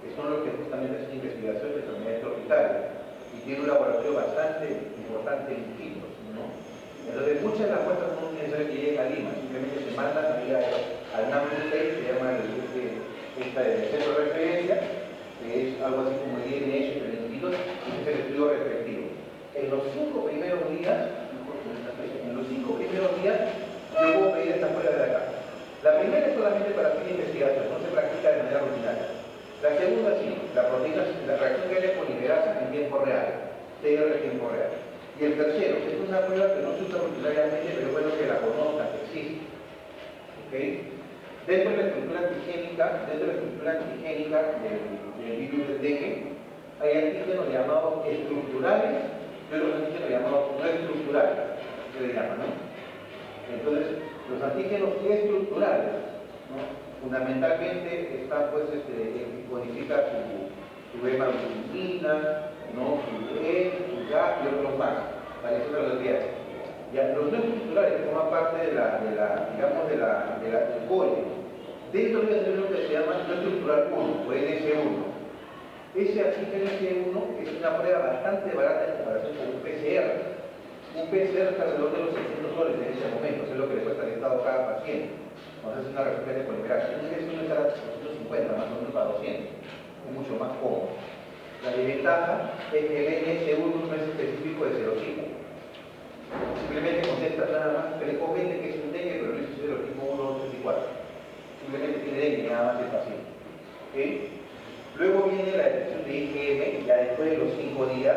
que son los que justamente hacen investigación de enfermedades tropicales, y tiene un laboratorio bastante importante en Iquitos, ¿no? Entonces, muchas de las muestras no es necesario que lleguen a Lima, simplemente se mandan ahí al NAMBRE 6, se llama el centro de referencia, que es algo así como el INH, pero en Iquitos, y es el estudio respectivo. En los 5 primeros días, yo puedo pedir esta prueba de acá. La primera es solamente para fin de investigación, no se practica de manera rutinaria. La segunda sí, la reacción que hay polimerasa en tiempo real, TR en tiempo real. Y el tercero, es una prueba que no se usa rutinariamente, pero es bueno que la conozcan, que existe. ¿Okay? Dentro de la estructura antigénica, del virus del dengue, hay antígenos llamados estructurales y otros antígenos llamados no estructurales, se le llama, ¿no? Entonces, los antígenos estructurales, ¿no? Fundamentalmente están, pues, codifica su hemoglobina, ¿no? Su su GAP y otros más, parecidos a los diarios. Ya, los no estructurales que forman parte del core, dentro de lo que se llama no estructural 1 o NS1. Ese antígeno NS1 es una prueba bastante barata en comparación con un PCR. Un PCR está alrededor de los $600 en ese momento, eso es lo que le cuesta al Estado a cada paciente. Entonces es una referencia de polimerasa. Un NS1 está a 250, más o menos para 200. Es mucho más cómodo. La desventaja es que el NS1 no es específico de serotipos. Simplemente contesta nada más precozmente que es un dengue, pero no es serotipo 1, 2, 3 y 4. Simplemente tiene dengue nada más el paciente. ¿Okay? Luego viene la detección de IgM, ya después de los 5 días,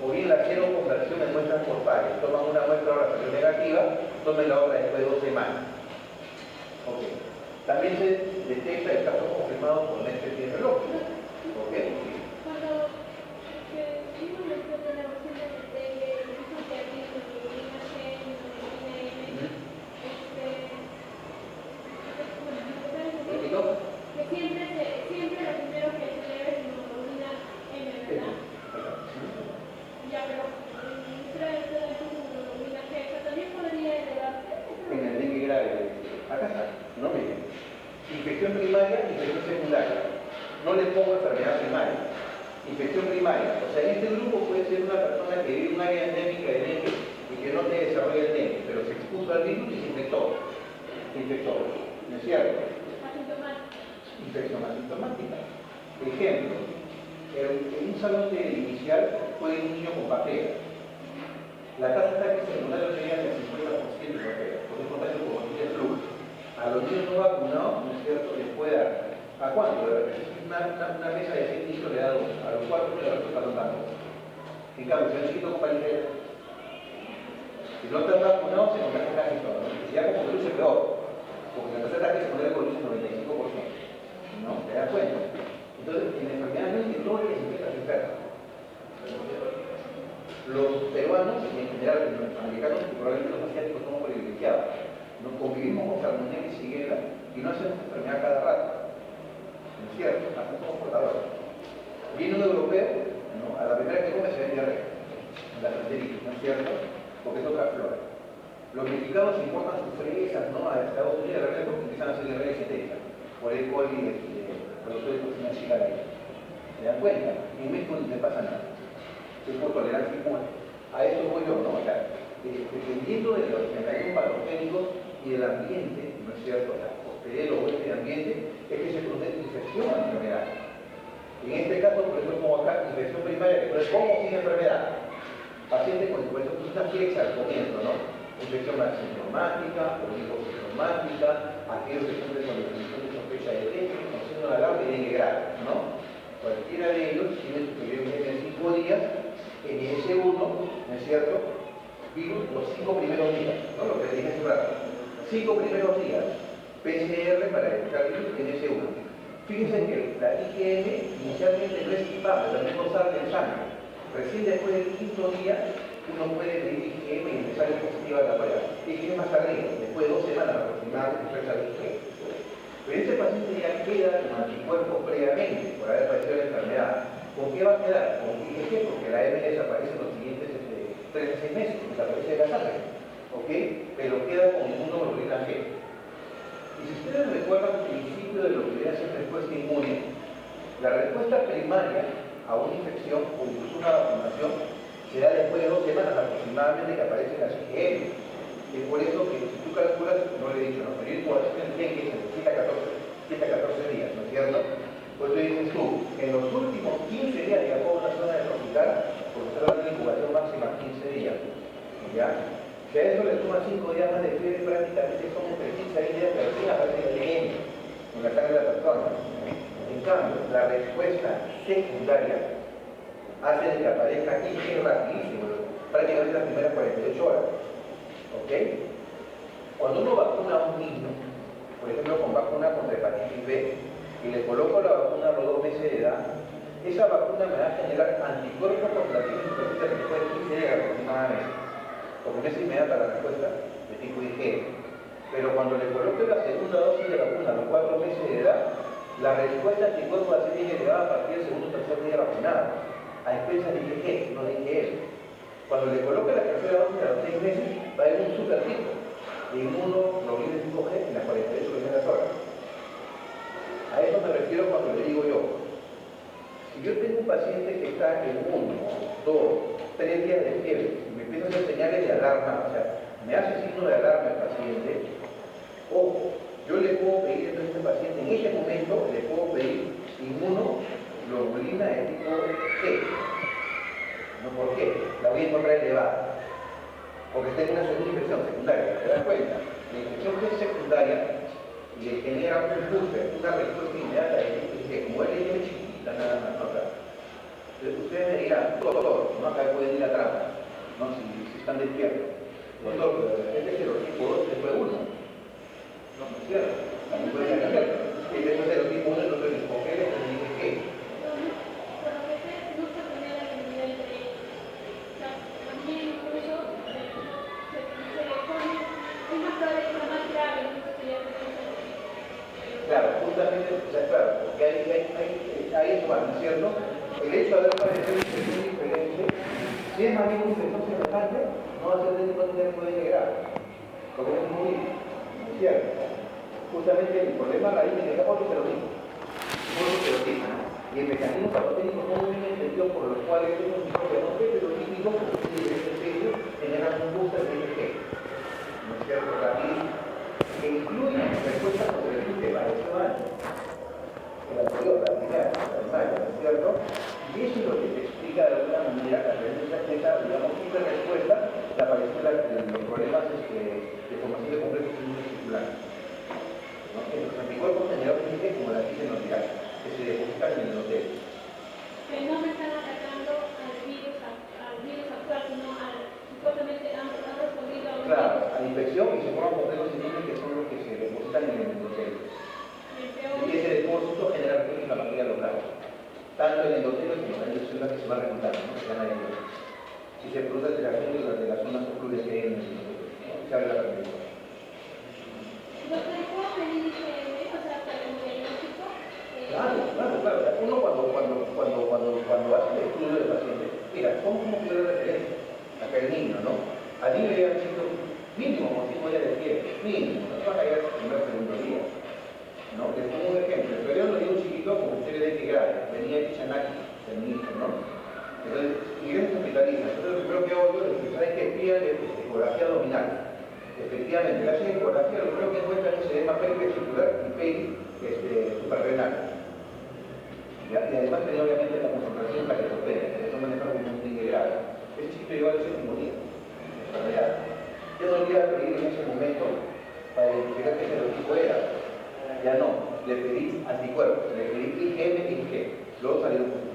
o bien la cero conversión en muestras por pares. Toman una muestra ahora salió negativa, tomen la otra después de 2 semanas. Okay. También se detecta el caso confirmado por este reloj. Okay. Infección primaria, infección secundaria. No le pongo enfermedad primaria. Infección primaria. O sea, en este grupo puede ser una persona que vive en un área endémica de dengue y que no te desarrolla el dengue, pero se expuso al virus y se infectó. ¿No es cierto? Infección asintomática. Ejemplo, en un salón inicial puede ir un niño con papel. La tasa de ataque celular sería del 50% de papel, porque es contagio por botella de flujo. A los niños no vacunados, ¿no es cierto?, les puede dar. ¿A cuánto? Una mesa de 6 niños le da 2, a los 4 le da 2 para los tantos. En cambio, si el chiquito con pañuelo, si no están vacunados, se contagia casi todo. Y ya como que luce peor, porque la tasa de ataque secundaria con luce 95%. ¿No? ¿Te das cuenta? Entonces, en la enfermedad no es que todo el que se infecta se enferma. Los peruanos, y en general los americanos, y probablemente los asiáticos, somos privilegiados. Nos convivimos con salmonella y shigella y no hacemos enfermedad cada rato. ¿No es cierto? Así somos portadores. Viene un europeo, ¿no? A la primera que come se ve diarrea, la gastroenteritis, ¿no es cierto? Porque es otra flora. Los mexicanos importan sus fresas, ¿no?, a Estados Unidos de repente porque empiezan a hacer diarrea sintética, por el coli, productos de cocina chicana. ¿Se dan cuenta? En México no le pasa nada. Es por tolerancia inmune. A eso voy yo, ¿no? O sea, dependiendo de los mecanismos patogénicos y del ambiente, ¿no es cierto? La hospedero o este ambiente, es que se produce infección a la enfermedad. En este caso, por ejemplo, como acá, infección primaria, que es como sin enfermedad. Paciente con una flecha al comienzo, ¿no? Infección asintomática, oligosintomática, aquellos que cumplen con la definición de sospecha de dengue, con síndrome una alarma y dengue grave, ¿no? Cualquiera de ellos tiene su periodo de 5 días, NS1, ¿no es cierto? Virus los 5 primeros días, ¿no? Lo que les dije hace un rato. 5 primeros días, PCR para detectar virus NS1. Fíjense que la IgM inicialmente no es infame, también no sale en sangre. Recién después del 5.º día, uno puede pedir IgM y empezar a positiva la prueba. IgM más tardío, después de 2 semanas aproximadamente, después de IgM. Pero ese paciente ya queda con anticuerpos previamente por haber padecido la enfermedad. ¿Con qué va a quedar? Con IgG, porque la M desaparece en los siguientes 3 a 6 meses, desaparece de la sangre. ¿Ok? Pero queda con inmunoglobulina G. Y si ustedes recuerdan el principio de lo que viene a ser respuesta inmune, la respuesta primaria a una infección o incluso una vacunación se da después de 2 semanas aproximadamente que aparecen las IgM. Es por eso que si tú calculas, no le he dicho, no, pero yo puedo hacer el que es de 7 a 14 días, ¿no es cierto? Pues tú dices tú, en los últimos 15 días de la población del hospital, porque se va a una incubación máxima 15 días, ¿ya? Si a eso le suman 5 días más de fiebre, prácticamente son entre 15 y 20 días que recién aparece el IgM en la sangre de la persona. En cambio, la respuesta secundaria hace que aparezca IgG rapidísimo, prácticamente las primeras 48 horas. ¿Ok? Cuando uno vacuna a un niño, por ejemplo con vacuna contra hepatitis B, y le coloco la vacuna a los 2 meses de edad, esa vacuna me va a generar anticuerpos contra la virus después de 15 días aproximadamente, porque no es inmediata la respuesta de tipo IgG. Pero cuando le coloque la segunda dosis de vacuna a los 4 meses de edad, la respuesta anticuerpo va a ser bien elevada a partir del segundo o tercer día vacunado, a expensas de IgG, no de IgL. Cuando le coloque la tercera dosis a los 6 meses, va a haber un super pico de inmunoglobulina 5G en las 48 primeras horas. A eso me refiero cuando le digo yo, si yo tengo un paciente que está en 1, 2, 3 días de fiebre, y me empiezan a hacer señales de alarma, o sea, me hace signo de alarma el paciente, ojo, yo le puedo pedir a este paciente, en ese momento le puedo pedir inmunoglobulina de tipo G. ¿No? ¿Por qué? La voy a encontrar elevada. Porque está en una segunda infección secundaria. ¿Te das cuenta? La infección que es secundaria le genera un booster, una respuesta inmediata de tipo IgG. Como él es chiquita, nada más. ¿No? Entonces ustedes me dirán, doctor, ¿no? Acá pueden ir a trampa, ¿no? Si están despiertos. Doctor, pero de repente es serotipo 2 después 1. No, no es cierto. También puede ser abierto. Y después serotipo 1 entonces el IgG es el IgG. Claro, justamente, o sea, claro, porque ahí es bueno, ¿no es cierto? El hecho de haber padecido una infección diferente, si es más bien una infección semejante, no va a ser de no tener poder llegar, porque es muy cierto. Justamente el problema raíz de que está por el serotipo, y el mecanismo patógeno no muy bien entendido por los cuales estos microbianos heterolíticos de diferentes especies generan un booster de IgG, ¿no es cierto? Que incluye respuestas sobre el virus que pareció antes, el anterior, la primera, ¿no es cierto? Y eso es lo que te explica de alguna manera la presencia de esa, digamos, simple respuesta de aparición de los problemas de formación de complejos inmunocirculares. ¿No? Los anticuerpos generados como la dicen los virales, que se depositan en el hotel. Que no me están atacando al virus actual, sino supuestamente han respondido a un Claro, virus. a la infección y se forman complejos inmunes que son los que se depositan en el endotelio. Y ese depósito genera reacción inflamatoria local, tanto en el endotelio como en las células que se van reclutando, ¿no? Se llaman ellos. Si se produce alteración de las zonas oculares que hay en el endotelio, ¿no? Se abre la permeabilidad. ¿Doctor, puedo pedir IgM, o sea, para el diagnóstico? Claro. Uno cuando hace el estudio del paciente, mira, ¿cómo fue la referencia? Acá el niño, ¿no? Al niño le habían sido mínimo como 5 días de fiebre, mínimo, no va a caer el primer segundo día. ¿No? Les pongo un ejemplo. El periodo lo dio un chiquito con fiebre de grave, venía de Pichanaki, del niño, ¿no? Entonces, ingresos hospitalizan. Entonces, lo primero que hago yo es que saben que piden ecografía abdominal. Efectivamente, le hacen ecografía, lo primero que encuentran es edema perivesicular y peri suprarrenal. Y además tenía obviamente la concentración plaquetopenia, que eso manejaba como un dengue grave. Ese chiquito llegó al séptimo día, en realidad. Yo no le iba a pedir en ese momento para identificar qué serotipo era. Ya no, le pedí escribí anticuerpos, le escribí IgM y Ig, luego salieron positivos.